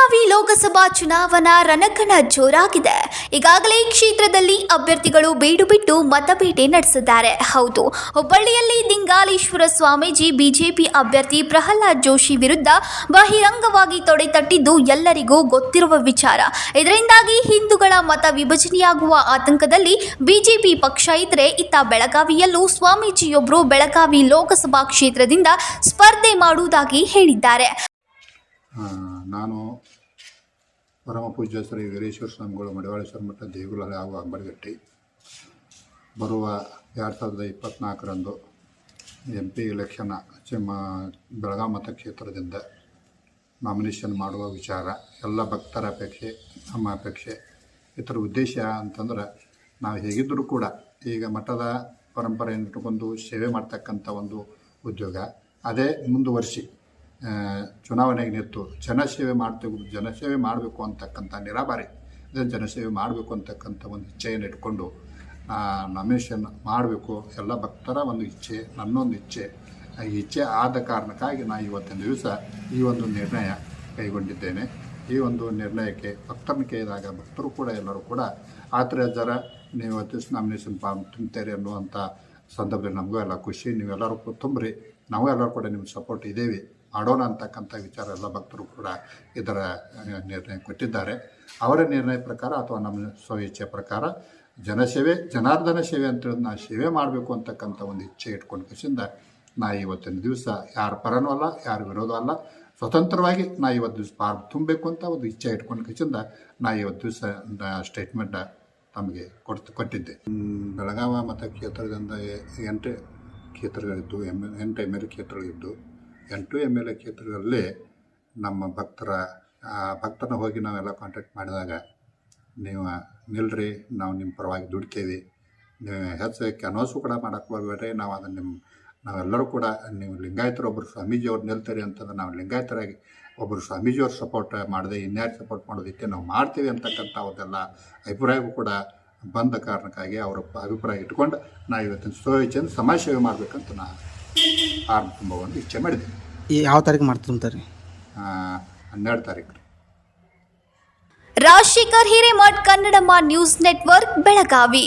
ಬೆಳಗಾವಿ ಲೋಕಸಭಾ ಚುನಾವಣಾ ರಣಕಣ ಜೋರಾಗಿದೆ. ಈಗಾಗಲೇ ಕ್ಷೇತ್ರದಲ್ಲಿ ಅಭ್ಯರ್ಥಿಗಳು ಬೀಡು ಬಿಟ್ಟು ಮತಬೇಟೆ ನಡೆಸಿದ್ದಾರೆ. ಹೌದು, ಹುಬ್ಬಳ್ಳಿಯಲ್ಲಿ ದಿಂಗಾಲೇಶ್ವರ ಸ್ವಾಮೀಜಿ ಬಿಜೆಪಿ ಅಭ್ಯರ್ಥಿ ಪ್ರಹ್ಲಾದ್ ಜೋಶಿ ವಿರುದ್ಧ ಬಹಿರಂಗವಾಗಿ ತೊಡೆತಟ್ಟಿದ್ದು ಎಲ್ಲರಿಗೂ ಗೊತ್ತಿರುವ ವಿಚಾರ. ಇದರಿಂದಾಗಿ ಹಿಂದೂಗಳ ಮತ ವಿಭಜನೆಯಾಗುವ ಆತಂಕದಲ್ಲಿ ಬಿಜೆಪಿ ಪಕ್ಷ ಇದ್ದರೆ, ಇತ್ತ ಬೆಳಗಾವಿಯಲ್ಲೂ ಸ್ವಾಮೀಜಿಯೊಬ್ಬರು ಬೆಳಗಾವಿ ಲೋಕಸಭಾ ಕ್ಷೇತ್ರದಿಂದ ಸ್ಪರ್ಧೆ ಮಾಡುವುದಾಗಿ ಹೇಳಿದ್ದಾರೆ. ನಾನು ಪರಮ ಪೂಜ್ಯ ಶ್ರೀ ವೀರೇಶ್ವರ ಸ್ವಾಮಿಗಳು ಮಡಿವಾಳೇಶ್ವರ ಮಠ ದೇಗುಲ ಹಾಗೂ ಅಂಬಡಗಟ್ಟಿ ಬರುವ 2024ರಂದು MP ಎಲೆಕ್ಷನ್ ಬೆಳಗಾವಿ ಮತಕ್ಷೇತ್ರದಿಂದ ನಾಮಿನೇಷನ್ ಮಾಡುವ ವಿಚಾರ ಎಲ್ಲ ಭಕ್ತರ ಅಪೇಕ್ಷೆ, ನಮ್ಮ ಅಪೇಕ್ಷೆ. ಇದರ ಉದ್ದೇಶ ಅಂತಂದ್ರೆ, ನಾವು ಹೇಗಿದ್ದರೂ ಕೂಡ ಈಗ ಮಠದ ಪರಂಪರೆಯನ್ನು ಇಟ್ಟುಕೊಂಡು ಸೇವೆ ಮಾಡ್ತಕ್ಕಂಥ ಒಂದು ಉದ್ಯೋಗ ಅದೇ ಮುಂದುವರಿಸಿ ಚುನಾವಣೆಗೆ ನಿಂತು ಜನಸೇವೆ ಮಾಡಬೇಕು ಅಂತಕ್ಕಂಥ ನಿರಾಬಾರಿ, ಜನಸೇವೆ ಮಾಡಬೇಕು ಅಂತಕ್ಕಂಥ ಒಂದು ಇಚ್ಛೆಯನ್ನು ಇಟ್ಕೊಂಡು ನಾಮಿನೇಷನ್ ಮಾಡಬೇಕು. ಎಲ್ಲ ಭಕ್ತರ ಒಂದು ಇಚ್ಛೆ, ನನ್ನೊಂದು ಇಚ್ಛೆ. ಈ ಇಚ್ಛೆ ಆದ ಕಾರಣಕ್ಕಾಗಿ ನಾನು ಇವತ್ತಿನ ದಿವಸ ಈ ಒಂದು ನಿರ್ಣಯ ಕೈಗೊಂಡಿದ್ದೇನೆ. ಈ ಒಂದು ನಿರ್ಣಯಕ್ಕೆ ಭಕ್ತರನ್ನು ಕೇಳಿದಾಗ ಭಕ್ತರು ಕೂಡ ಎಲ್ಲರೂ ಕೂಡ ಆತರಜರ ನೀವು ಇವತ್ತು ನಾಮಿನೇಷನ್ ಫಾರ್ಮ್ ತುಂಬ್ತೀರಿ ಅನ್ನುವಂಥ ಸಂದರ್ಭದಲ್ಲಿ ನಮಗೂ ಎಲ್ಲ ಖುಷಿ. ನೀವೆಲ್ಲರೂ ತುಂಬ್ರಿ, ನಾವು ಎಲ್ಲರೂ ಕೂಡ ನಿಮ್ಮ ಸಪೋರ್ಟ್ ಇದ್ದೇವೆ, ಮಾಡೋಣ ಅಂತಕ್ಕಂಥ ವಿಚಾರ ಎಲ್ಲ ಭಕ್ತರು ಕೂಡ ಇದರ ನಿರ್ಣಯ ಕೊಟ್ಟಿದ್ದಾರೆ. ಅವರ ನಿರ್ಣಯ ಪ್ರಕಾರ ಅಥವಾ ನಮ್ಮ ಸ್ವಇಚ್ಛೆ ಪ್ರಕಾರ ಜನಸೇವೆ, ಜನಾರ್ದನ ಸೇವೆ ಅಂತೇಳಿ ನಾವು ಸೇವೆ ಮಾಡಬೇಕು ಅಂತಕ್ಕಂಥ ಒಂದು ಇಚ್ಛೆ ಇಟ್ಕೊಂಡು ಕಸಿಂದ ನಾ ಇವತ್ತಿನ ದಿವಸ ಯಾರ ಪರನೂ ಅಲ್ಲ, ಯಾರ ವಿರೋಧ ಅಲ್ಲ, ಸ್ವತಂತ್ರವಾಗಿ ನಾ ಇವತ್ತು ದಿವಸ ಫಾರ್ಮ್ ತುಂಬಬೇಕು ಅಂತ ಒಂದು ಇಚ್ಛೆ ಇಟ್ಕೊಂಡು ಕಸಿಂದ ನಾ ಇವತ್ತು ದಿವಸ ಸ್ಟೇಟ್ಮೆಂಟ್ ತಮಗೆ ಕೊಟ್ಟಿದ್ದೆ. ಬೆಳಗಾವಿ ಮತಕ್ಷೇತ್ರದಿಂದ 8 ಕ್ಷೇತ್ರಗಳಿದ್ದು, 8 MLA ಕ್ಷೇತ್ರಗಳಿದ್ದು, 8 MLA ಕ್ಷೇತ್ರಗಳಲ್ಲಿ ನಮ್ಮ ಭಕ್ತರನ್ನ ಹೋಗಿ ನಾವೆಲ್ಲ ಕಾಂಟ್ಯಾಕ್ಟ್ ಮಾಡಿದಾಗ, ನೀವು ನಿಲ್ರಿ, ನಾವು ನಿಮ್ಮ ಪರವಾಗಿ ದುಡಿತೇವೆ, ನೀವು ಹೆಚ್ಚು ಕ್ಯಾನ್ವಾಸು ಕೂಡ ಮಾಡೋಕ್ಕೆ ಬರಬೇಡ್ರಿ, ನಾವು ಅದನ್ನು ನಾವೆಲ್ಲರೂ ಕೂಡ ನೀವು ಲಿಂಗಾಯತರು ಒಬ್ಬರು ಸ್ವಾಮೀಜಿಯವ್ರು ನಿಲ್ತಾರೆ ಅಂತಂದ್ರೆ ನಾವು ಲಿಂಗಾಯತರಾಗಿ ಒಬ್ಬರು ಸ್ವಾಮೀಜಿಯವ್ರು ಸಪೋರ್ಟ್ ಮಾಡದೆ ಇನ್ಯಾರು ಸಪೋರ್ಟ್ ಮಾಡೋದಕ್ಕೆ ನಾವು ಮಾಡ್ತೀವಿ ಅಂತಕ್ಕಂಥ ಅವ್ರದ್ದೆಲ್ಲ ಅಭಿಪ್ರಾಯವೂ ಕೂಡ ಬಂದ ಕಾರಣಕ್ಕಾಗಿ ಅವರ ಅಭಿಪ್ರಾಯ ಇಟ್ಕೊಂಡು ನಾವು ಇವತ್ತಿನ ಸ್ವಇಚ್ಛೆಯಿಂದ ಸಮಾಜ ಸೇವೆ ಮಾಡಬೇಕಂತ ನಾನು ಫಾರ್ಮ್ ತುಂಬ ಒಂದು ಇಚ್ಛೆ ಮಾಡಿದ್ದೀನಿ. ಯಾವ ತಾರೀಕು ಮಾಡ್ತಾರೆ? 12 ತಾರೀಕು. Rajashekhar Hiremath, Kannadamma news network, Belagavi.